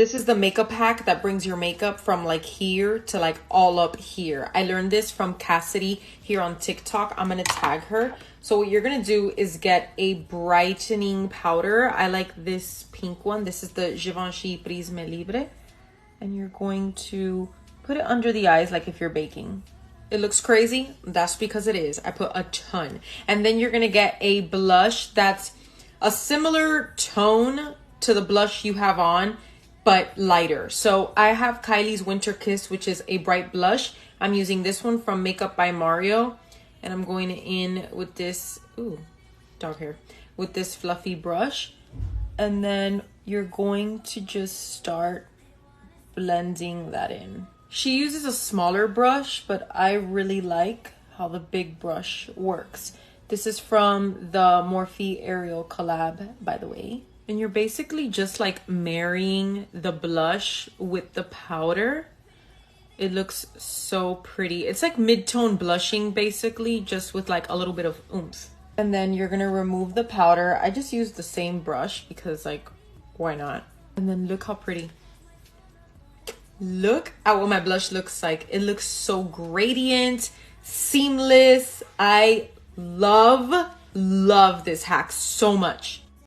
This is the makeup hack that brings your makeup from like here to like all up here. I learned this from Cassidy here on TikTok. I'm gonna tag her. So what you're gonna do is get a brightening powder. I like this pink one. This is the Givenchy Prisme Libre. And you're going to put it under the eyes like if you're baking. It looks crazy. That's because it is. I put a ton. And then you're gonna get a blush that's a similar tone to the blush you have on, but lighter. So I have Kylie's Winter Kiss, which is a bright blush. I'm using this one from Makeup by Mario. And I'm going in with this, ooh, dog hair, with this fluffy brush. And then you're going to just start blending that in. She uses a smaller brush, but I really like how the big brush works. This is from the Morphe Ariel collab, by the way. And you're basically just like marrying the blush with the powder. It looks so pretty. It's like mid-tone blushing basically, just with like a little bit of oomph. And then you're gonna remove the powder. I just used the same brush because like, why not? And then look how pretty. Look at what my blush looks like. It looks so gradient, seamless. I love this hack so much.